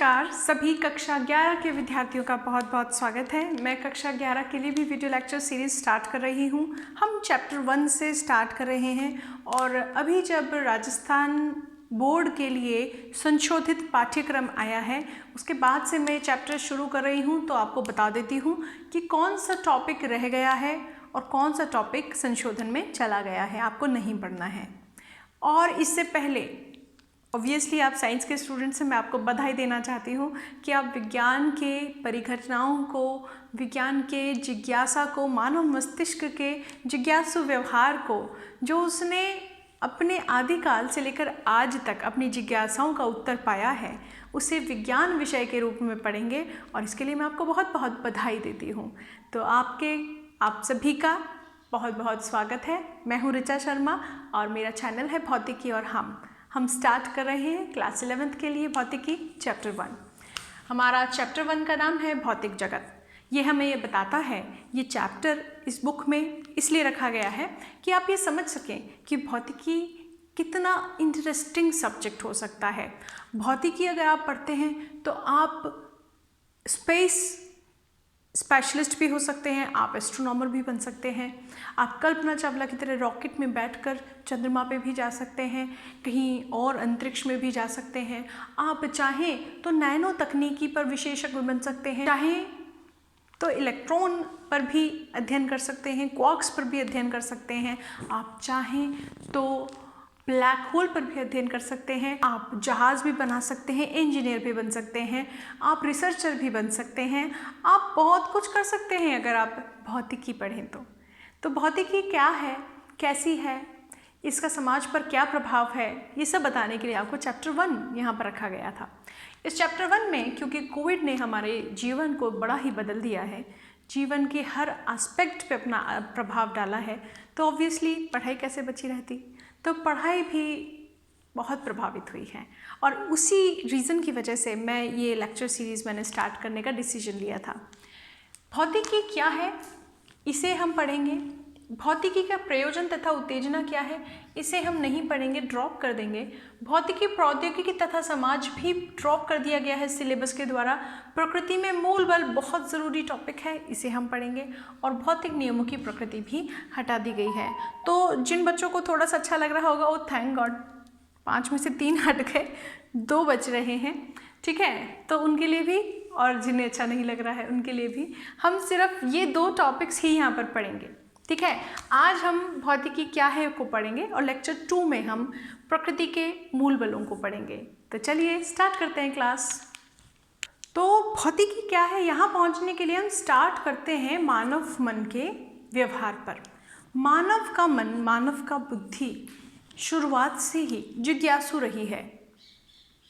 नमस्कार सभी कक्षा 11 के विद्यार्थियों का बहुत बहुत स्वागत है। मैं कक्षा 11 के लिए भी वीडियो लेक्चर सीरीज़ स्टार्ट कर रही हूँ। हम चैप्टर 1 से स्टार्ट कर रहे हैं और अभी जब राजस्थान बोर्ड के लिए संशोधित पाठ्यक्रम आया है उसके बाद से मैं चैप्टर शुरू कर रही हूँ, तो आपको बता देती हूँ कि कौन सा टॉपिक रह गया है और कौन सा टॉपिक संशोधन में चला गया है, आपको नहीं पढ़ना है। और इससे पहले ऑब्वियसली आप साइंस के स्टूडेंट्स हैं, मैं आपको बधाई देना चाहती हूँ कि आप विज्ञान के परिघटनाओं को, विज्ञान के जिज्ञासा को, मानव मस्तिष्क के जिज्ञासु व्यवहार को, जो उसने अपने आदिकाल से लेकर आज तक अपनी जिज्ञासाओं का उत्तर पाया है, उसे विज्ञान विषय के रूप में पढ़ेंगे और इसके लिए मैं आपको बहुत बहुत बधाई देती हूँ। तो आप सभी का बहुत बहुत स्वागत है। मैं हूँ ऋचा शर्मा और मेरा चैनल है भौतिकी और हम स्टार्ट कर रहे हैं क्लास 11th के लिए भौतिकी चैप्टर 1। हमारा चैप्टर 1 का नाम है भौतिक जगत। ये हमें ये बताता है, ये चैप्टर इस बुक में इसलिए रखा गया है कि आप ये समझ सकें कि भौतिकी कितना इंटरेस्टिंग सब्जेक्ट हो सकता है। भौतिकी अगर आप पढ़ते हैं तो आप स्पेस स्पेशलिस्ट भी हो सकते हैं, आप एस्ट्रोनॉमर भी बन सकते हैं, आप कल्पना चावला की तरह रॉकेट में बैठकर चंद्रमा पे भी जा सकते हैं, कहीं और अंतरिक्ष में भी जा सकते हैं। आप चाहें तो नैनो तकनीकी पर विशेषज्ञ बन सकते हैं, चाहें तो इलेक्ट्रॉन पर भी अध्ययन कर सकते हैं, क्वार्क्स पर भी अध्ययन कर सकते हैं, आप चाहें तो ब्लैक होल पर भी अध्ययन कर सकते हैं, आप जहाज़ भी बना सकते हैं, इंजीनियर भी बन सकते हैं, आप रिसर्चर भी बन सकते हैं, आप बहुत कुछ कर सकते हैं अगर आप भौतिकी पढ़ें तो भौतिकी क्या है, कैसी है, इसका समाज पर क्या प्रभाव है, ये सब बताने के लिए आपको चैप्टर 1 यहाँ पर रखा गया था। इस चैप्टर 1 में क्योंकि कोविड ने हमारे जीवन को बड़ा ही बदल दिया है, जीवन के हर एस्पेक्ट पे अपना प्रभाव डाला है, तो ऑब्वियसली पढ़ाई कैसे बची रहती, तो पढ़ाई भी बहुत प्रभावित हुई है। और उसी रीज़न की वजह से मैं ये लेक्चर सीरीज़ मैंने स्टार्ट करने का डिसीजन लिया था। भौतिकी क्या है, इसे हम पढ़ेंगे। भौतिकी का प्रयोजन तथा उत्तेजना क्या है, इसे हम नहीं पढ़ेंगे, ड्रॉप कर देंगे। भौतिकी, प्रौद्योगिकी तथा समाज भी ड्रॉप कर दिया गया है सिलेबस के द्वारा। प्रकृति में मूल बल बहुत ज़रूरी टॉपिक है, इसे हम पढ़ेंगे। और भौतिक नियमों की प्रकृति भी हटा दी गई है। तो जिन बच्चों को थोड़ा सा अच्छा लग रहा होगा वो थैंक गॉड 5 में से 3 हट गए, 2 बच रहे हैं, ठीक है, तो उनके लिए भी, और जिन्हें अच्छा नहीं लग रहा है उनके लिए भी हम सिर्फ ये 2 टॉपिक्स ही यहाँ पर पढ़ेंगे, ठीक है। आज हम भौतिकी क्या है को पढ़ेंगे और लेक्चर 2 में हम प्रकृति के मूल बलों को पढ़ेंगे। तो चलिए स्टार्ट करते हैं क्लास। तो भौतिकी क्या है, यहाँ पहुँचने के लिए हम स्टार्ट करते हैं मानव मन के व्यवहार पर। मानव का मन, मानव का बुद्धि शुरुआत से ही जिज्ञासु रही है।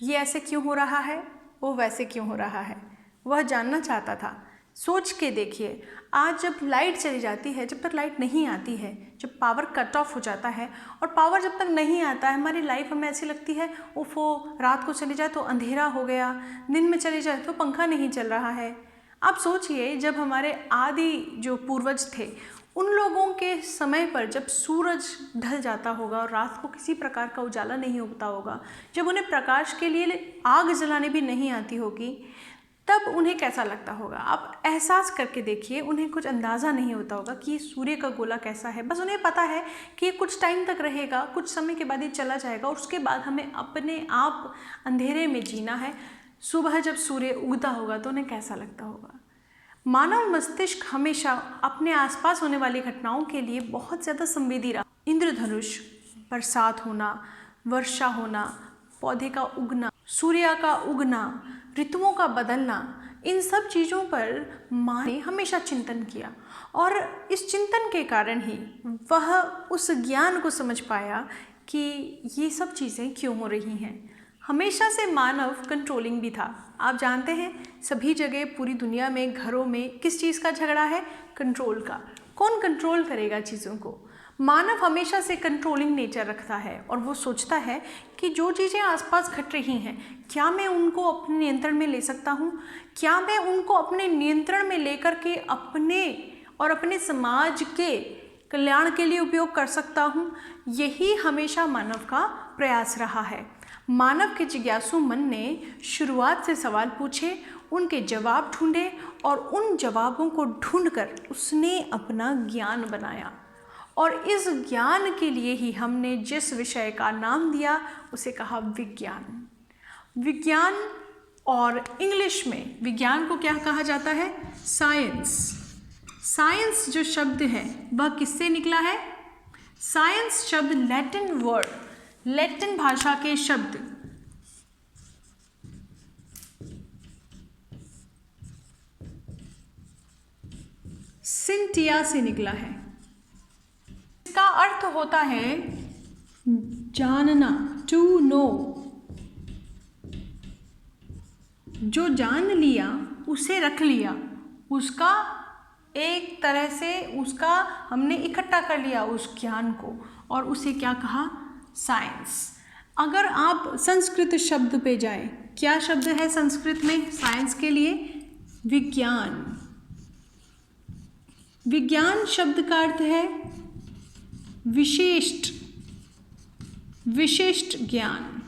ये ऐसे क्यों हो रहा है, वो वैसे क्यों हो रहा है, वह जानना चाहता था। सोच के देखिए, आज जब लाइट चली जाती है, जब तक लाइट नहीं आती है, जब पावर कट ऑफ हो जाता है और पावर जब तक नहीं आता है, हमारी लाइफ हमें ऐसी लगती है वो रात को चली जाए तो अंधेरा हो गया, दिन में चली जाए तो पंखा नहीं चल रहा है। आप सोचिए, जब हमारे आदि जो पूर्वज थे उन लोगों के समय पर जब सूरज ढल जाता होगा और रात को किसी प्रकार का उजाला नहीं उगता होगा, जब उन्हें प्रकाश के लिए आग जलाने भी नहीं आती होगी, तब उन्हें कैसा लगता होगा। आप एहसास करके देखिए, उन्हें कुछ अंदाज़ा नहीं होता होगा कि सूर्य का गोला कैसा है। बस उन्हें पता है कि ये कुछ टाइम तक रहेगा, कुछ समय के बाद ये चला जाएगा और उसके बाद हमें अपने आप अंधेरे में जीना है। सुबह जब सूर्य उगता होगा तो उन्हें कैसा लगता होगा। मानव मस्तिष्क हमेशा अपने आसपास होने वाली घटनाओं के लिए बहुत ज़्यादा संवेदी रहा। इंद्रधनुष, बरसात होना, वर्षा होना, पौधे का उगना, सूर्य का उगना, ऋतुओं का बदलना, इन सब चीज़ों पर माँ ने हमेशा चिंतन किया और इस चिंतन के कारण ही वह उस ज्ञान को समझ पाया कि ये सब चीज़ें क्यों हो रही हैं। हमेशा से मानव कंट्रोलिंग भी था। आप जानते हैं, सभी जगह पूरी दुनिया में, घरों में किस चीज़ का झगड़ा है, कंट्रोल का। कौन कंट्रोल करेगा चीज़ों को। मानव हमेशा से कंट्रोलिंग नेचर रखता है और वो सोचता है कि जो चीज़ें आसपास घट रही हैं, क्या मैं उनको अपने नियंत्रण में ले सकता हूँ, क्या मैं उनको अपने नियंत्रण में लेकर के अपने और अपने समाज के कल्याण के लिए उपयोग कर सकता हूँ। यही हमेशा मानव का प्रयास रहा है। मानव के जिज्ञासु मन ने शुरुआत से सवाल पूछे, उनके जवाब ढूंढे और उन जवाबों को ढूंढकर उसने अपना ज्ञान बनाया। और इस ज्ञान के लिए ही हमने जिस विषय का नाम दिया उसे कहा विज्ञान। विज्ञान, और इंग्लिश में विज्ञान को क्या कहा जाता है? साइंस। साइंस जो शब्द है वह किससे निकला है? साइंस शब्द लैटिन वर्ड, लैटिन भाषा के शब्द सिंटिया से निकला है। इसका अर्थ होता है जानना, टू नो। जो जान लिया उसे रख लिया, उसका एक तरह से उसका हमने इकट्ठा कर लिया उस ज्ञान को, और उसे क्या कहा? साइंस। अगर आप संस्कृत शब्द पे जाए, क्या शब्द है संस्कृत में साइंस के लिए? विज्ञान। विज्ञान शब्द का अर्थ है विशिष्ट, विशिष्ट ज्ञान।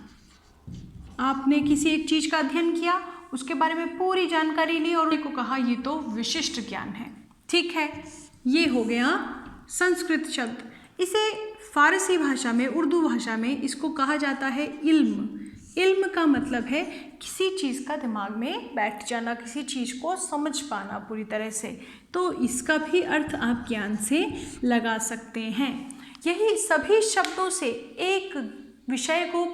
आपने किसी एक चीज का अध्ययन किया, उसके बारे में पूरी जानकारी ली और को कहा ये तो विशिष्ट ज्ञान है। ठीक है, ये हो गया संस्कृत शब्द। इसे फारसी भाषा में, उर्दू भाषा में इसको कहा जाता है इल्म। इल्म का मतलब है किसी चीज़ का दिमाग में बैठ जाना, किसी चीज़ को समझ पाना पूरी तरह से। तो इसका भी अर्थ आप ज्ञान से लगा सकते हैं। यही सभी शब्दों से एक विषय को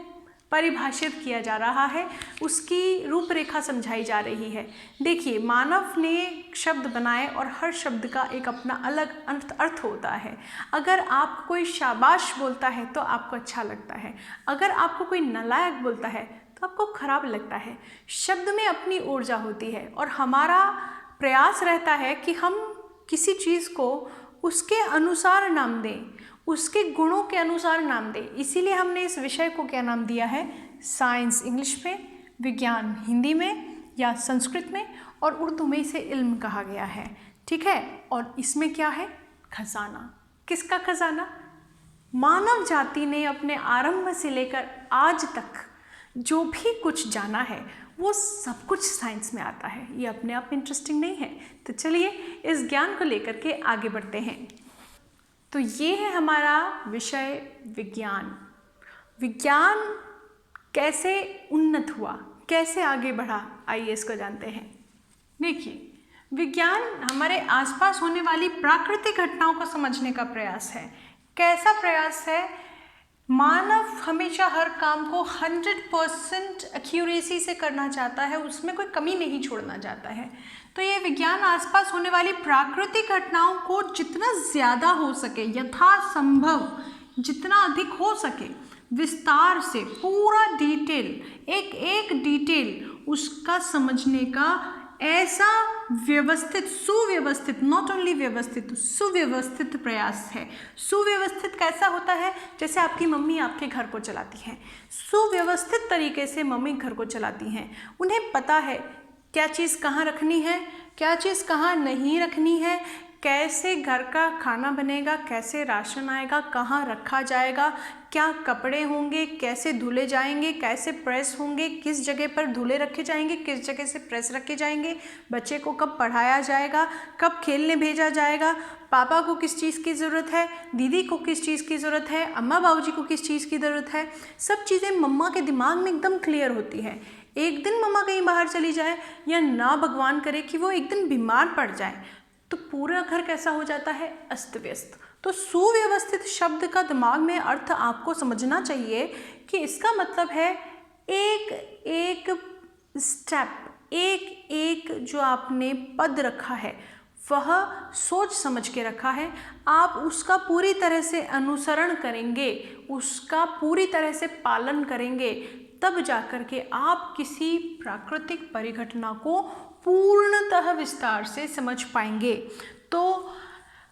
परिभाषित किया जा रहा है, उसकी रूपरेखा समझाई जा रही है। देखिए, मानव ने शब्द बनाए और हर शब्द का एक अपना अलग अर्थ होता है। अगर आप कोई शाबाश बोलता है तो आपको अच्छा लगता है, अगर आपको कोई नालायक बोलता है तो आपको खराब लगता है। शब्द में अपनी ऊर्जा होती है और हमारा प्रयास रहता है कि हम किसी चीज़ को उसके अनुसार नाम दें, उसके गुणों के अनुसार नाम दें। इसीलिए हमने इस विषय को क्या नाम दिया है? साइंस इंग्लिश में, विज्ञान हिंदी में या संस्कृत में, और उर्दू में इसे इल्म कहा गया है। ठीक है, और इसमें क्या है? खजाना। किसका खजाना? मानव जाति ने अपने आरंभ से लेकर आज तक जो भी कुछ जाना है वो सब कुछ साइंस में आता है। ये अपने आप इंटरेस्टिंग नहीं है? तो चलिए इस ज्ञान को लेकर के आगे बढ़ते हैं। तो ये है हमारा विषय विज्ञान। विज्ञान कैसे उन्नत हुआ, कैसे आगे बढ़ा, आइए इसको जानते हैं। देखिए, विज्ञान हमारे आसपास होने वाली प्राकृतिक घटनाओं को समझने का प्रयास है। कैसा प्रयास है? मानव हमेशा हर काम को 100% एक्यूरेसी से करना चाहता है, उसमें कोई कमी नहीं छोड़ना चाहता है। तो ये विज्ञान आसपास होने वाली प्राकृतिक घटनाओं को जितना ज़्यादा हो सके, यथासंभव जितना अधिक हो सके, विस्तार से पूरा डिटेल, एक एक डिटेल उसका समझने का ऐसा व्यवस्थित, सुव्यवस्थित, नॉट ओनली व्यवस्थित, सुव्यवस्थित प्रयास है। सुव्यवस्थित कैसा होता है? जैसे आपकी मम्मी आपके घर को चलाती हैं, सुव्यवस्थित तरीके से मम्मी घर को चलाती हैं। उन्हें पता है क्या चीज़ कहाँ रखनी है, क्या चीज़ कहाँ नहीं रखनी है, कैसे घर का खाना बनेगा, कैसे राशन आएगा, कहाँ रखा जाएगा, क्या कपड़े होंगे, कैसे धुले जाएंगे, कैसे प्रेस होंगे, किस जगह पर धुले रखे जाएंगे, किस जगह से प्रेस रखे जाएंगे, बच्चे को कब पढ़ाया जाएगा, कब खेलने भेजा जाएगा, पापा को किस चीज़ की ज़रूरत है, दीदी को किस चीज़ की ज़रूरत है, अम्मा बाबूजी को किस चीज़ की ज़रूरत है। सब चीज़ें मम्मा के दिमाग में एकदम क्लियर होती है। एक दिन मम्मा कहीं बाहर चली जाए या ना भगवान करे कि वो एक दिन बीमार पड़ जाए तो पूरा घर कैसा हो जाता है? अस्त व्यस्त। तो सुव्यवस्थित शब्द का दिमाग में अर्थ आपको समझना चाहिए कि इसका मतलब है एक एक स्टेप, एक एक जो आपने पद रखा है वह सोच समझ के रखा है। आप उसका पूरी तरह से अनुसरण करेंगे, उसका पूरी तरह से पालन करेंगे, तब जाकर के आप किसी प्राकृतिक परिघटना को पूर्णतः विस्तार से समझ पाएंगे। तो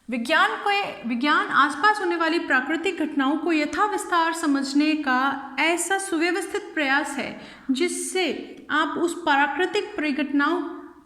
विज्ञान आसपास होने वाली प्राकृतिक घटनाओं को यथा विस्तार समझने का ऐसा सुव्यवस्थित प्रयास है जिससे आप उस प्राकृतिक परिघटनाओं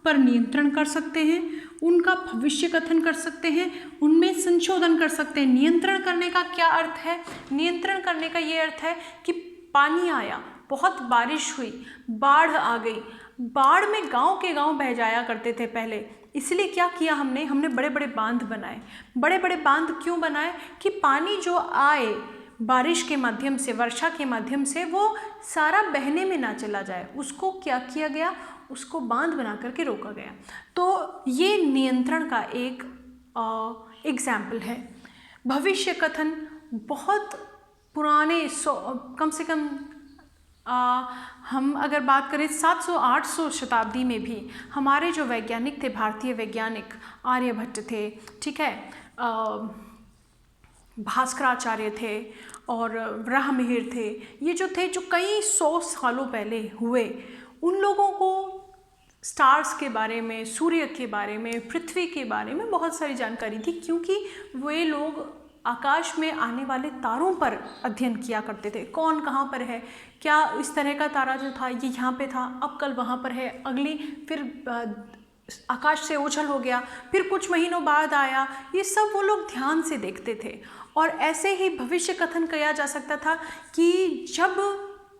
पर नियंत्रण कर सकते हैं, उनका भविष्य कथन कर सकते हैं, उनमें संशोधन कर सकते हैं। नियंत्रण करने का क्या अर्थ है? नियंत्रण करने का ये अर्थ है कि पानी आया बहुत बारिश हुई, बाढ़ आ गई। बाढ़ में गांव के गांव बह जाया करते थे पहले, इसलिए क्या किया हमने बड़े बड़े बांध बनाए। बड़े बड़े बांध क्यों बनाए? कि पानी जो आए बारिश के माध्यम से, वर्षा के माध्यम से, वो सारा बहने में ना चला जाए। उसको क्या किया गया? उसको बांध बना करके रोका गया। तो ये नियंत्रण का एक एग्जाम्पल है। भविष्य कथन बहुत पुराने, कम से कम हम अगर बात करें 700-800 शताब्दी में भी हमारे जो वैज्ञानिक थे, भारतीय वैज्ञानिक, आर्यभट्ट थे, ठीक है, भास्कराचार्य थे और ब्रह्ममिहिर थे, ये जो थे, जो कई 100 सालों पहले हुए, उन लोगों को स्टार्स के बारे में, सूर्य के बारे में, पृथ्वी के बारे में बहुत सारी जानकारी थी, क्योंकि वे लोग आकाश में आने वाले तारों पर अध्ययन किया करते थे। कौन कहाँ पर है, क्या इस तरह का तारा जो था ये यहाँ पे था, अब कल वहाँ पर है, अगली फिर आकाश से ओझल हो गया, फिर कुछ महीनों बाद आया, ये सब वो लोग ध्यान से देखते थे। और ऐसे ही भविष्य कथन किया जा सकता था कि जब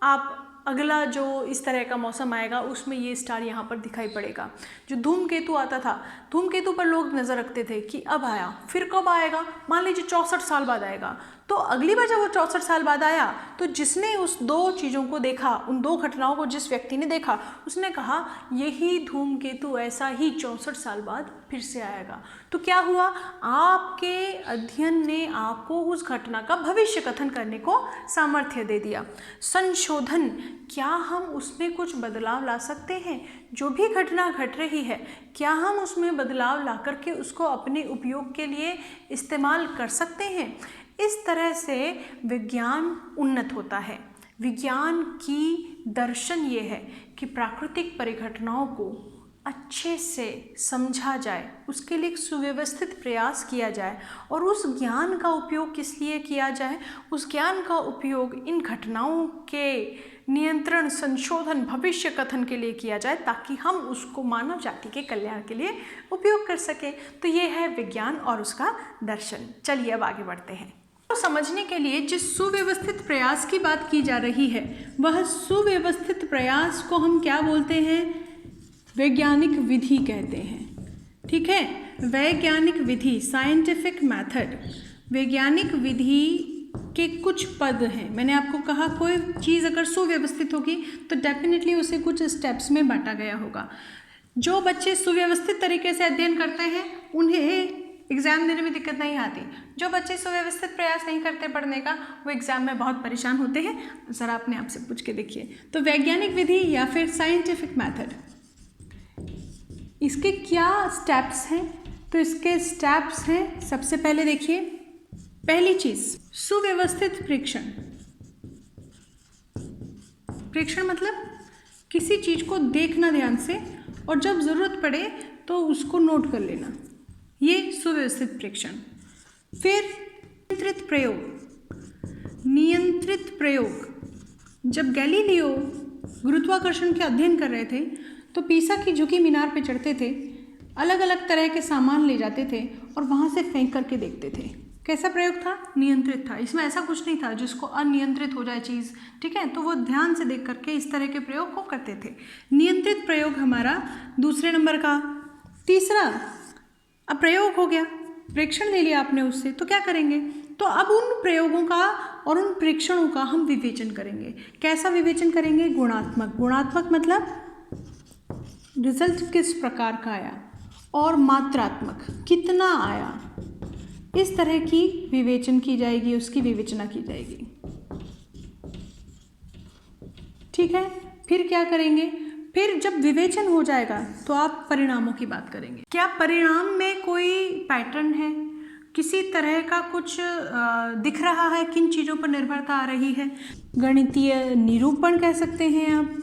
आप अगला जो इस तरह का मौसम आएगा उसमें ये स्टार यहाँ पर दिखाई पड़ेगा। जो धूमकेतु आता था, धूमकेतु पर लोग नज़र रखते थे कि अब आया, फिर कब आएगा, मान लीजिए 64 साल बाद आएगा, तो अगली बार जब वो 64 साल बाद आया तो जिसने उस दो चीज़ों को देखा, उन दो घटनाओं को जिस व्यक्ति ने देखा, उसने कहा यही धूमकेतु ऐसा ही 64 साल बाद फिर से आएगा। तो क्या हुआ? आपके अध्ययन ने आपको उस घटना का भविष्य कथन करने को सामर्थ्य दे दिया। संशोधन, क्या हम उसमें कुछ बदलाव ला सकते हैं? जो भी घटना घट रही है, क्या हम उसमें बदलाव ला करके उसको अपने उपयोग के लिए इस्तेमाल कर सकते हैं? इस तरह से विज्ञान उन्नत होता है। विज्ञान की दर्शन ये है कि प्राकृतिक परिघटनाओं को अच्छे से समझा जाए, उसके लिए एक सुव्यवस्थित प्रयास किया जाए, और उस ज्ञान का उपयोग किस लिए किया जाए? उस ज्ञान का उपयोग इन घटनाओं के नियंत्रण, संशोधन, भविष्य कथन के लिए किया जाए, ताकि हम उसको मानव जाति के कल्याण के लिए उपयोग कर सकें। तो ये है विज्ञान और उसका दर्शन। चलिए अब आगे बढ़ते हैं। तो समझने के लिए जिस सुव्यवस्थित प्रयास की बात की जा रही है, वह सुव्यवस्थित प्रयास को हम क्या बोलते हैं? वैज्ञानिक विधि कहते हैं। ठीक है, वैज्ञानिक विधि, साइंटिफिक मेथड, वैज्ञानिक विधि के कुछ पद हैं। मैंने आपको कहा कोई चीज़ अगर सुव्यवस्थित होगी तो डेफिनेटली उसे कुछ स्टेप्स में बांटा गया होगा। जो बच्चे सुव्यवस्थित तरीके से अध्ययन करते हैं उन्हें एग्ज़ाम देने में दिक्कत नहीं आती। जो बच्चे सुव्यवस्थित प्रयास नहीं करते पढ़ने का, वो एग्ज़ाम में बहुत परेशान होते हैं। ज़रा अपने आप से पूछ के देखिए। तो वैज्ञानिक विधि या फिर साइंटिफिक मेथड, इसके क्या स्टेप्स हैं? तो इसके स्टेप्स हैं, सबसे पहले देखिए, पहली चीज़ सुव्यवस्थित प्रेक्षण। प्रेक्षण मतलब किसी चीज़ को देखना ध्यान से और जब ज़रूरत पड़े तो उसको नोट कर लेना, ये सुव्यवस्थित प्रेक्षण। फिर नियंत्रित प्रयोग। नियंत्रित प्रयोग, जब गैलीलियो गुरुत्वाकर्षण के अध्ययन कर रहे थे तो पीसा की झुकी मीनार पे चढ़ते थे, अलग अलग तरह के सामान ले जाते थे और वहाँ से फेंक करके देखते थे। कैसा प्रयोग था? नियंत्रित था। इसमें ऐसा कुछ नहीं था जिसको अनियंत्रित हो जाए चीज़, ठीक है, तो वो ध्यान से देख करके इस तरह के प्रयोग को करते थे। नियंत्रित प्रयोग हमारा दूसरे नंबर का। तीसरा, अब प्रयोग हो गया, प्रेक्षण ले लिया आपने उससे, तो क्या करेंगे? तो अब उन प्रयोगों का और उन प्रेक्षणों का हम विवेचन करेंगे। कैसा विवेचन करेंगे? गुणात्मक। गुणात्मक मतलब रिजल्ट किस प्रकार का आया, और मात्रात्मक, कितना आया, इस तरह की विवेचन की जाएगी, उसकी विवेचना की जाएगी। ठीक है, फिर क्या करेंगे? फिर जब विवेचन हो जाएगा तो आप परिणामों की बात करेंगे। क्या परिणाम में कोई पैटर्न है, किसी तरह का कुछ दिख रहा है, किन चीज़ों पर निर्भरता आ रही है? गणितीय निरूपण कह सकते हैं आप।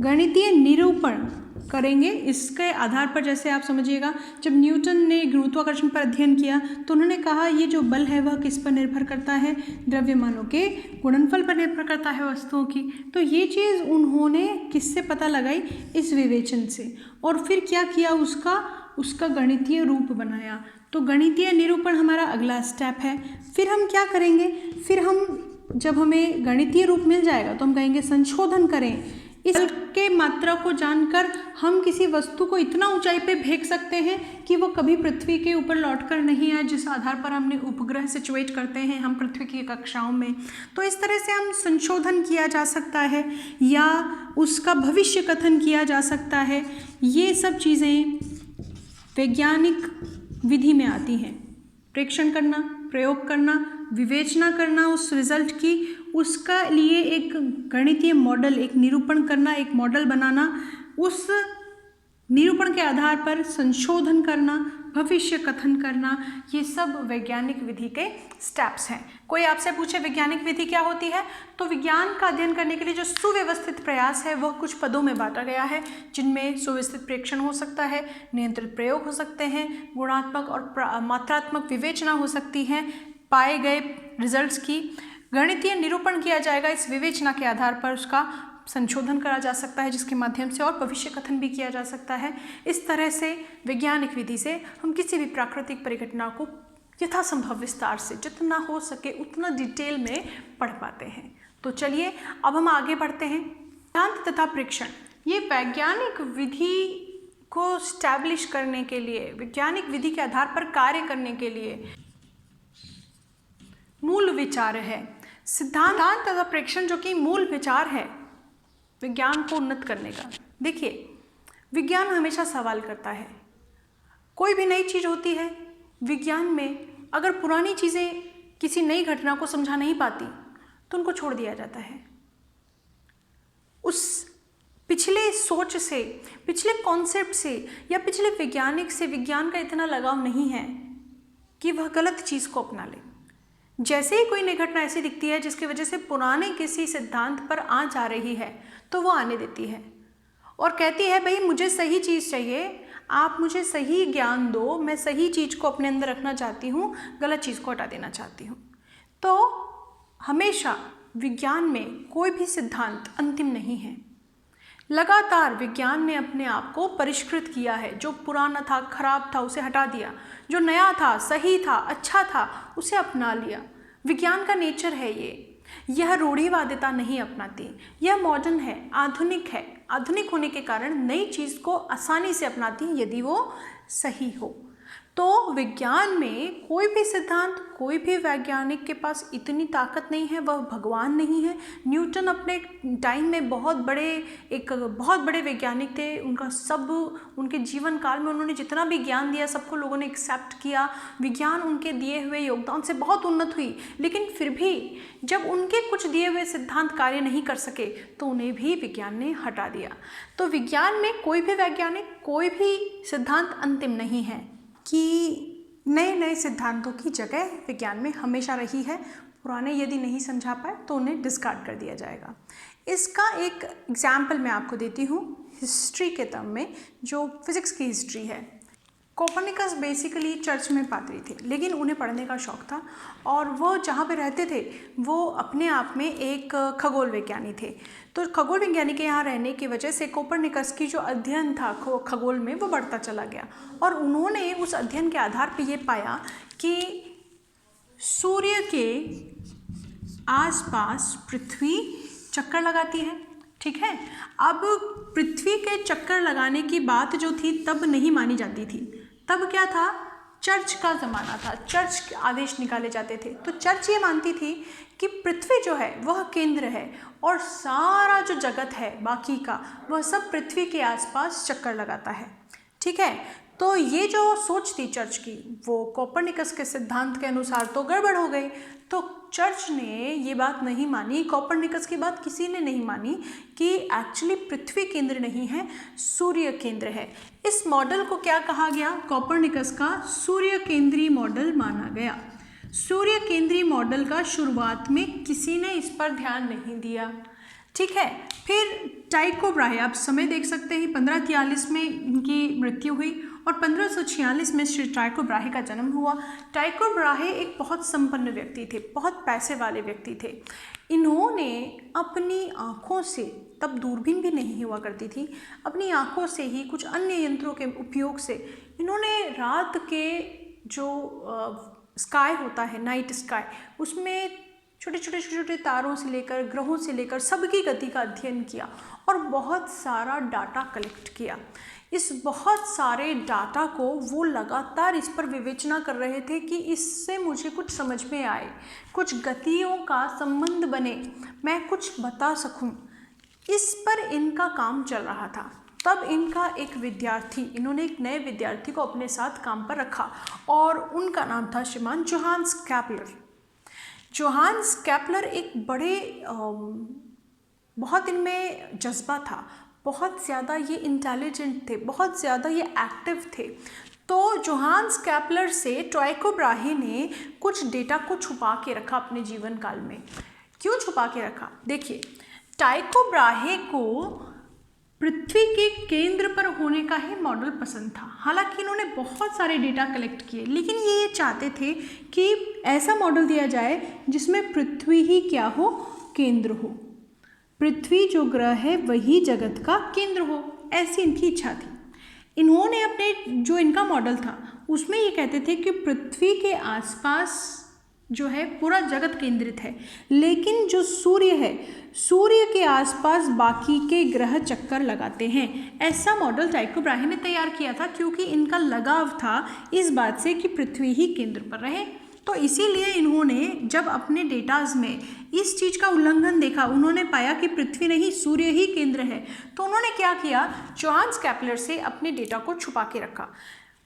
गणितीय निरूपण करेंगे, इसके आधार पर जैसे आप समझिएगा, जब न्यूटन ने गुरुत्वाकर्षण पर अध्ययन किया तो उन्होंने कहा ये जो बल है वह किस पर निर्भर करता है? द्रव्यमानों के गुणनफल पर निर्भर करता है वस्तुओं की। तो ये चीज़ उन्होंने किससे पता लगाई? इस विवेचन से। और फिर क्या किया? उसका गणितीय रूप बनाया। तो गणितीय निरूपण हमारा अगला स्टेप है। फिर हम क्या करेंगे? फिर हम जब हमें गणितीय रूप मिल जाएगा तो हम कहेंगे संशोधन करें। इस बल के मात्रा को जानकर हम किसी वस्तु को इतना ऊंचाई पे फेंक सकते हैं कि वो कभी पृथ्वी के ऊपर लौटकर नहीं आए, जिस आधार पर हमने उपग्रह सिचुएट करते हैं हम पृथ्वी की कक्षाओं में। तो इस तरह से हम संशोधन किया जा सकता है या उसका भविष्य कथन किया जा सकता है। ये सब चीज़ें वैज्ञानिक विधि में आती हैं। प्रेक्षण करना, प्रयोग करना, विवेचना करना उस रिजल्ट की, उसका लिए एक गणितीय मॉडल, एक निरूपण करना, एक मॉडल बनाना, उस निरूपण के आधार पर संशोधन करना, भविष्य कथन करना, ये सब वैज्ञानिक विधि के स्टेप्स हैं। कोई आपसे पूछे वैज्ञानिक विधि क्या होती है, तो विज्ञान का अध्ययन करने के लिए जो सुव्यवस्थित प्रयास है वह कुछ पदों में बांटा गया है, जिनमें सुव्यवस्थित प्रेक्षण हो सकता है, नियंत्रित प्रयोग हो सकते हैं, गुणात्मक और मात्रात्मक विवेचना हो सकती है, पाए गए रिजल्ट्स की गणितीय निरूपण किया जाएगा। इस विवेचना के आधार पर उसका संशोधन करा जा सकता है, जिसके माध्यम से और भविष्य कथन भी किया जा सकता है। इस तरह से वैज्ञानिक विधि से हम किसी भी प्राकृतिक परिघटना को यथासंभव विस्तार से, जितना हो सके उतना डिटेल में पढ़ पाते हैं। तो चलिए अब हम आगे बढ़ते हैं। सिद्धांत तथा प्रेक्षण, ये वैज्ञानिक विधि को स्टैब्लिश करने के लिए, वैज्ञानिक विधि के आधार पर कार्य करने के लिए मूल विचार है। सिद्धांत तथा प्रेक्षण जो कि मूल विचार है विज्ञान को उन्नत करने का। देखिए, विज्ञान हमेशा सवाल करता है। कोई भी नई चीज़ होती है विज्ञान में, अगर पुरानी चीज़ें किसी नई घटना को समझा नहीं पाती तो उनको छोड़ दिया जाता है। उस पिछले सोच से, पिछले कॉन्सेप्ट से या पिछले वैज्ञानिक से विज्ञान का इतना लगाव नहीं है कि वह गलत चीज़ को अपना ले। जैसे ही कोई नई घटना ऐसी दिखती है जिसकी वजह से पुराने किसी सिद्धांत पर आ जा रही है, तो वो आने देती है और कहती है भाई मुझे सही चीज़ चाहिए, आप मुझे सही ज्ञान दो, मैं सही चीज़ को अपने अंदर रखना चाहती हूँ, गलत चीज़ को हटा देना चाहती हूँ। तो हमेशा विज्ञान में कोई भी सिद्धांत अंतिम नहीं है। लगातार विज्ञान ने अपने आप को परिष्कृत किया है। जो पुराना था, खराब था, उसे हटा दिया, जो नया था, सही था, अच्छा था, उसे अपना लिया। विज्ञान का नेचर है ये। यह रूढ़िवादिता नहीं अपनाती, यह मॉडर्न है, आधुनिक है। आधुनिक होने के कारण नई चीज़ को आसानी से अपनाती है यदि वो सही हो। तो विज्ञान में कोई भी सिद्धांत, कोई भी वैज्ञानिक के पास इतनी ताकत नहीं है, वह भगवान नहीं है। न्यूटन अपने टाइम में बहुत बड़े वैज्ञानिक थे। उनके जीवन काल में उन्होंने जितना भी ज्ञान दिया सबको लोगों ने एक्सेप्ट किया। विज्ञान उनके दिए हुए योगदान से बहुत उन्नत हुई, लेकिन फिर भी जब उनके कुछ दिए हुए सिद्धांत कार्य नहीं कर सके तो उन्हें भी विज्ञान ने हटा दिया। तो विज्ञान में कोई भी वैज्ञानिक, कोई भी सिद्धांत अंतिम नहीं है कि नए नए सिद्धांतों की जगह विज्ञान में हमेशा रही है। पुराने यदि नहीं समझा पाए तो उन्हें डिस्कार्ड कर दिया जाएगा। इसका एक एग्जाम्पल मैं आपको देती हूँ हिस्ट्री के टर्म में, जो फिज़िक्स की हिस्ट्री है। कोपर्निकस बेसिकली चर्च में पादरी थे, लेकिन उन्हें पढ़ने का शौक़ था और वो जहाँ पे रहते थे वो अपने आप में एक खगोल विज्ञानी थे। तो खगोल विज्ञानी के यहाँ रहने की वजह से कोपर्निकस की जो अध्ययन था खगोल में वो बढ़ता चला गया और उन्होंने उस अध्ययन के आधार पर ये पाया कि सूर्य के आसपास पृथ्वी चक्कर लगाती है। ठीक है, अब पृथ्वी के चक्कर लगाने की बात जो थी तब नहीं मानी जाती थी। तब क्या था, चर्च का ज़माना था, चर्च के आदेश निकाले जाते थे। तो चर्च ये मानती थी कि पृथ्वी जो है वह केंद्र है और सारा जो जगत है बाकी का वह सब पृथ्वी के आसपास चक्कर लगाता है। ठीक है, तो ये जो सोच थी चर्च की वो कोपर्निकस के सिद्धांत के अनुसार तो गड़बड़ हो गई। तो चर्च ने ये बात नहीं मानी, कोपर्निकस की बात किसी ने नहीं मानी कि एक्चुअली पृथ्वी केंद्र नहीं है, सूर्य केंद्र है। इस मॉडल को क्या कहा गया, कोपर्निकस का सूर्य केंद्रीय मॉडल माना गया। सूर्य केंद्रीय मॉडल का शुरुआत में किसी ने इस पर ध्यान नहीं दिया। ठीक है, फिर टाइको ब्राहे, आप समय देख सकते हैं 1543 में इनकी मृत्यु हुई और 1546 में श्री टाइको ब्राहे का जन्म हुआ। टाइको ब्राहे एक बहुत संपन्न व्यक्ति थे, बहुत पैसे वाले व्यक्ति थे। इन्होंने अपनी आँखों से, तब दूरबीन भी नहीं हुआ करती थी, अपनी आँखों से ही कुछ अन्य यंत्रों के उपयोग से इन्होंने रात के जो स्काई होता है, नाइट स्काई, उसमें छोटे छोटे छोटे छोटे तारों से लेकर ग्रहों से लेकर सबकी गति का अध्ययन किया और बहुत सारा डाटा कलेक्ट किया। इस बहुत सारे डाटा को वो लगातार इस पर विवेचना कर रहे थे कि इससे मुझे कुछ समझ में आए, कुछ गतियों का संबंध बने, मैं कुछ बता सकूं। इस पर इनका काम चल रहा था। तब इनका एक विद्यार्थी, इन्होंने एक नए विद्यार्थी को अपने साथ काम पर रखा और उनका नाम था श्रीमान जोहान्स केपलर। जोहान्स केपलर एक बड़े बहुत इनमें जज्बा था, बहुत ज़्यादा ये इंटेलिजेंट थे, बहुत ज़्यादा ये एक्टिव थे। तो जोहान्स केपलर से टाइको ब्राहे ने कुछ डेटा को छुपा के रखा अपने जीवन काल में। क्यों छुपा के रखा? देखिए, टाइको ब्राहे को पृथ्वी के केंद्र पर होने का ही मॉडल पसंद था। हालांकि इन्होंने बहुत सारे डेटा कलेक्ट किए, लेकिन ये चाहते थे कि ऐसा मॉडल दिया जाए जिसमें पृथ्वी ही क्या हो, केंद्र हो। पृथ्वी जो ग्रह है वही जगत का केंद्र हो, ऐसी इनकी इच्छा थी। इन्होंने अपने जो इनका मॉडल था उसमें ये कहते थे कि पृथ्वी के आसपास जो है पूरा जगत केंद्रित है, लेकिन जो सूर्य है, सूर्य के आसपास बाकी के ग्रह चक्कर लगाते हैं। ऐसा मॉडल टाइको ब्राहे ने तैयार किया था, क्योंकि इनका लगाव था इस बात से कि पृथ्वी ही केंद्र पर रहे। तो इसीलिए इन्होंने जब अपने डेटाज में इस चीज़ का उल्लंघन देखा, उन्होंने पाया कि पृथ्वी नहीं सूर्य ही केंद्र है, तो उन्होंने क्या किया, जोहान्स केपलर से अपने डेटा को छुपा के रखा।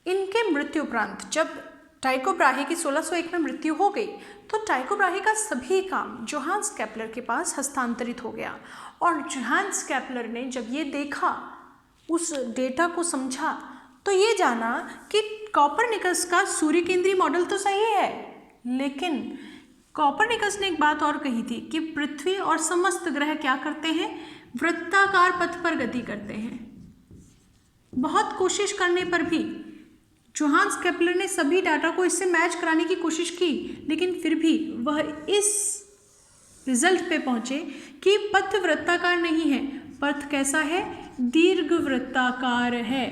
इनके मृत्यु उपरांत जब टाइको ब्राहे की 1601 में मृत्यु हो गई, तो टाइको ब्राहे का सभी काम जोहान्स केपलर के पास हस्तांतरित हो गया। और जोहान्स केपलर ने जब ये देखा, उस डेटा को समझा, तो ये जाना कि कोपरनिकस का सूर्य केंद्रीय मॉडल तो सही है, लेकिन कोपरनिकस ने एक बात और कही थी कि पृथ्वी और समस्त ग्रह क्या करते हैं, वृत्ताकार पथ पर गति करते हैं। बहुत कोशिश करने पर भी जोहान्स केपलर ने सभी डाटा को इससे मैच कराने की कोशिश की, लेकिन फिर भी वह इस रिजल्ट पे पहुंचे कि पथ वृत्ताकार नहीं है, पथ कैसा है, दीर्घ वृत्ताकार है।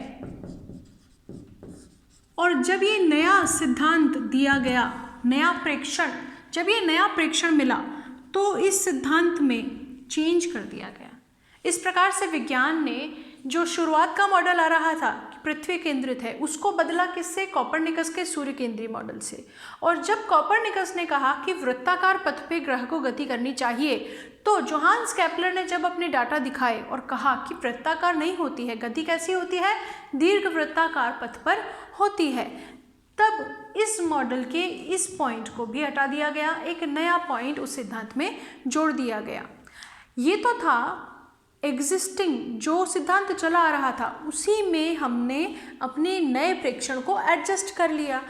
और जब ये नया सिद्धांत दिया गया, नया प्रेक्षण, जब ये नया प्रेक्षण मिला, तो इस सिद्धांत में चेंज कर दिया गया। इस प्रकार से विज्ञान ने जो शुरुआत का मॉडल आ रहा था कि पृथ्वी केंद्रित है, उसको बदला किससे, कोपरनिकस के सूर्य केंद्रीय मॉडल से। और जब कोपरनिकस ने कहा कि वृत्ताकार पथ पे ग्रह को गति करनी चाहिए, तो जोहान्स केपलर ने जब अपने डाटा दिखाए और कहा कि वृत्ताकार नहीं होती है, गति कैसी होती है, दीर्घ वृत्ताकार पथ पर होती है, तब इस मॉडल के इस पॉइंट को भी हटा दिया गया, एक नया पॉइंट उस सिद्धांत में जोड़ दिया गया। ये तो था एग्जिस्टिंग जो सिद्धांत चला आ रहा था, उसी में हमने अपने नए प्रेक्षण को एडजस्ट कर लिया।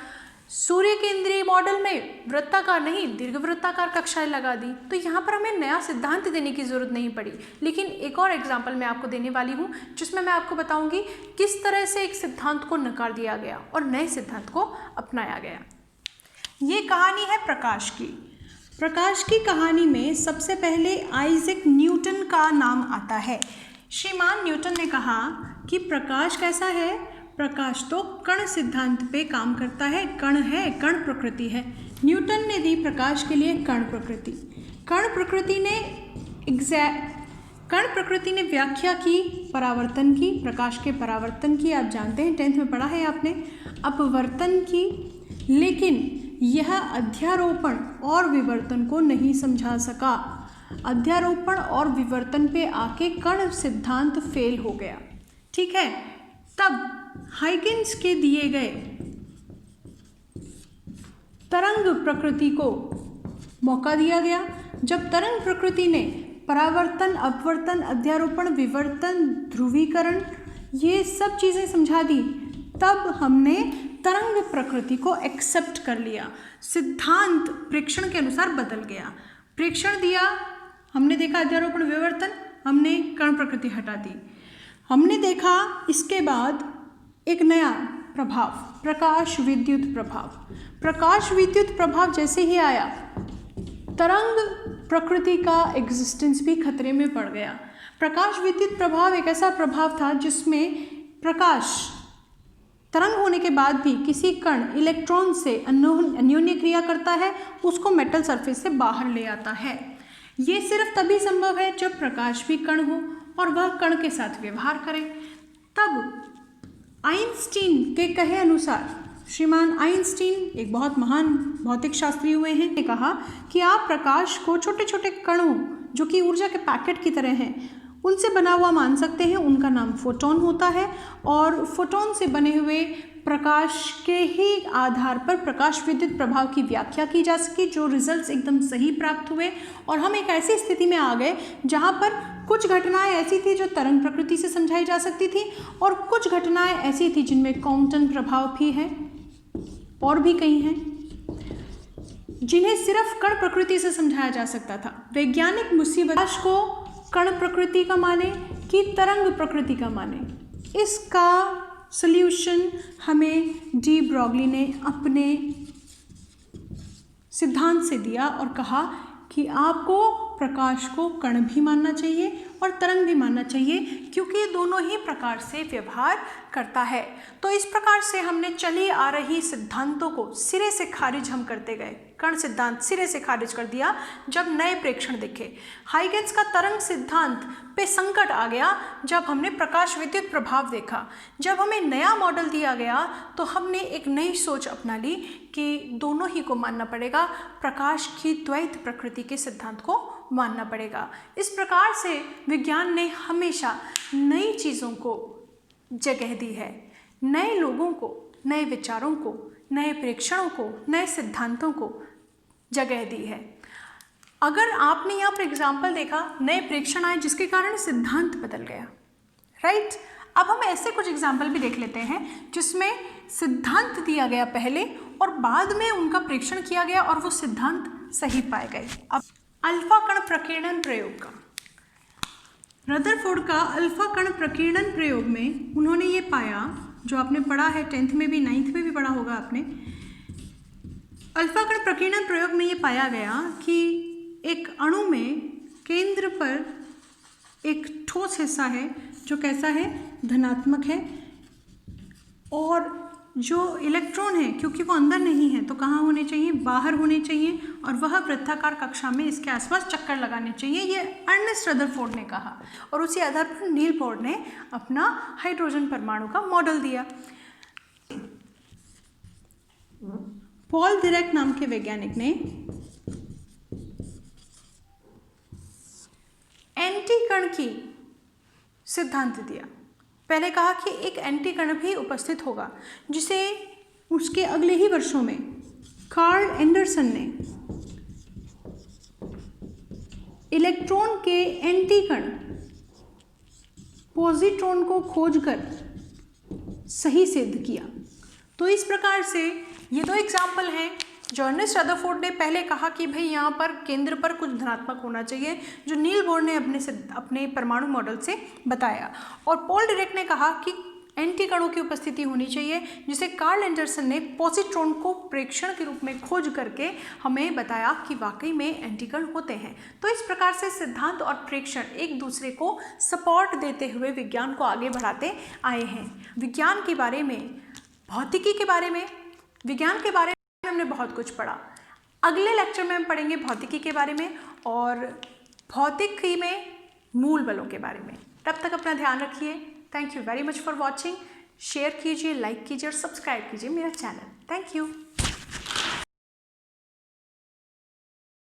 सूर्य केंद्रीय मॉडल में वृत्ताकार नहीं, दीर्घ वृत्ताकार कक्षाएं लगा दी, तो यहाँ पर हमें नया सिद्धांत देने की ज़रूरत नहीं पड़ी। लेकिन एक और एग्जाम्पल मैं आपको देने वाली हूँ, जिसमें मैं आपको बताऊँगी किस तरह से एक सिद्धांत को नकार दिया गया और नए सिद्धांत को अपनाया गया। ये कहानी है प्रकाश की। प्रकाश की कहानी में सबसे पहले आइजैक न्यूटन का नाम आता है। श्रीमान न्यूटन ने कहा कि प्रकाश कैसा है, प्रकाश तो कण सिद्धांत पे काम करता है, कण है, कण प्रकृति है। न्यूटन ने दी प्रकाश के लिए कण प्रकृति। कण प्रकृति ने व्याख्या की परावर्तन की, प्रकाश के परावर्तन की, आप जानते हैं 10th में पढ़ा है आपने, अपवर्तन की, लेकिन यह अध्यारोपण और विवर्तन को नहीं समझा सका। अध्यारोपण और विवर्तन पे आके कण सिद्धांत फेल हो गया। ठीक है, तब हाइगन्स के दिए गए तरंग प्रकृति को मौका दिया गया। जब तरंग प्रकृति ने परावर्तन, अपवर्तन, अध्यारोपण, विवर्तन, ध्रुवीकरण, ये सब चीज़ें समझा दी, तब हमने तरंग प्रकृति को एक्सेप्ट कर लिया। सिद्धांत प्रेक्षण के अनुसार बदल गया। प्रेक्षण दिया, हमने देखा अध्यारोपण, विवर्तन, हमने कण प्रकृति हटा दी। हमने देखा इसके बाद एक नया प्रभाव, प्रकाश विद्युत प्रभाव। प्रकाश विद्युत प्रभाव जैसे ही आया, तरंग प्रकृति का एग्जिस्टेंस भी खतरे में पड़ गया। प्रकाश विद्युत प्रभाव एक ऐसा प्रभाव था जिसमें प्रकाश तरंग होने के बाद भी किसी कण इलेक्ट्रॉन से अन्योन्य क्रिया करता है, उसको मेटल सरफेस से बाहर ले आता है। ये सिर्फ तभी संभव है जब प्रकाश भी कण हो और वह कण के साथ व्यवहार करे। तब आइंस्टीन के कहे अनुसार, श्रीमान आइंस्टीन एक बहुत महान भौतिक शास्त्री हुए हैं, ने कहा कि आप प्रकाश को छोटे छोटे कणों जो कि ऊर्जा के पैकेट की तरह हैं उनसे बना हुआ मान सकते हैं। उनका नाम फोटोन होता है और फोटोन से बने हुए प्रकाश के ही आधार पर प्रकाश विद्युत प्रभाव की व्याख्या की जा सकी, जो रिजल्ट्स एकदम सही प्राप्त हुए और हम एक ऐसी स्थिति में आ गए जहाँ पर कुछ घटनाएं ऐसी थी जो तरंग प्रकृति से समझाई जा सकती थी और कुछ घटनाएं ऐसी थी जिनमें क्वांटम प्रभाव भी है और भी कई हैं जिन्हें सिर्फ कण प्रकृति से समझाया जा सकता था। वैज्ञानिक मुसीबत को कण प्रकृति का माने कि तरंग प्रकृति का माने, इसका सल्यूशन हमें डी ब्रॉगली ने अपने सिद्धांत से दिया और कहा कि आपको प्रकाश को कण भी मानना चाहिए और तरंग भी मानना चाहिए क्योंकि ये दोनों ही प्रकार से व्यवहार करता है। तो इस प्रकार से हमने चली आ रही सिद्धांतों को सिरे से खारिज हम करते गए। कण सिद्धांत सिरे से खारिज कर दिया जब नए प्रेक्षण दिखे। हाइगेंस का तरंग सिद्धांत पे संकट आ गया जब हमने प्रकाश विद्युत प्रभाव देखा। जब हमें नया मॉडल दिया गया तो हमने एक नई सोच अपना ली कि दोनों ही को मानना पड़ेगा, प्रकाश की द्वैत प्रकृति के सिद्धांत को मानना पड़ेगा। इस प्रकार से विज्ञान ने हमेशा नई चीज़ों को जगह दी है, नए लोगों को, नए विचारों को, नए प्रेक्षणों को, नए सिद्धांतों को जगह दी है। अगर आपने यहाँ पर एग्जाम्पल देखा, नए प्रेक्षण आए जिसके कारण सिद्धांत बदल गया, राइट। अब हम ऐसे कुछ एग्जाम्पल भी देख लेते हैं जिसमें सिद्धांत दिया गया पहले और बाद में उनका प्रेक्षण किया गया और वो सिद्धांत सही पाए गए। अब अल्फा कण प्रकीर्णन प्रयोग का, रदरफोर्ड का अल्फा कण प्रकीर्णन प्रयोग में उन्होंने ये पाया, जो आपने पढ़ा है 10th में भी 9th में भी पढ़ा होगा आपने। अल्फा कण प्रकीर्णन प्रयोग में ये पाया गया कि एक अणु में केंद्र पर एक ठोस हिस्सा है जो कैसा है, धनात्मक है, और जो इलेक्ट्रॉन है क्योंकि वो अंदर नहीं है तो कहाँ होने चाहिए, बाहर होने चाहिए, और वह वृत्ताकार कक्षा में इसके आसपास चक्कर लगाने चाहिए। ये अर्नेस्ट रदरफोर्ड ने कहा और उसी आधार पर नील बोर ने अपना हाइड्रोजन परमाणु का मॉडल दिया। पॉल डिरैक नाम के वैज्ञानिक ने एंटी कण की सिद्धांत दिया। पहले कहा कि एक एंटी कण भी उपस्थित होगा, जिसे उसके अगले ही वर्षों में कार्ल एंडरसन ने इलेक्ट्रॉन के एंटी कण पॉजिट्रॉन को खोजकर सही सिद्ध किया। तो इस प्रकार से ये दो एग्जाम्पल हैं जो अर्नेस्ट रदरफोर्ड ने पहले कहा कि भाई यहाँ पर केंद्र पर कुछ धनात्मक होना चाहिए, जो नील बोर ने अपने परमाणु मॉडल से बताया, और पॉल डिरैक ने कहा कि एंटी कणों की उपस्थिति होनी चाहिए, जिसे कार्ल एंडरसन ने पॉजिट्रॉन को प्रेक्षण के रूप में खोज करके हमें बताया कि वाकई में एंटी कण होते हैं। तो इस प्रकार से सिद्धांत और प्रेक्षण एक दूसरे को सपोर्ट देते हुए विज्ञान को आगे बढ़ाते आए हैं। विज्ञान के बारे में, भौतिकी के बारे में, विज्ञान के बारे में हमने बहुत कुछ पढ़ा। अगले लेक्चर में हम पढ़ेंगे भौतिकी के बारे में और भौतिकी में मूल बलों के बारे में। तब तक अपना ध्यान रखिए। Thank you very much for watching. Share कीजिए, लाइक कीजिए और सब्सक्राइब कीजिए मेरा चैनल। Thank you.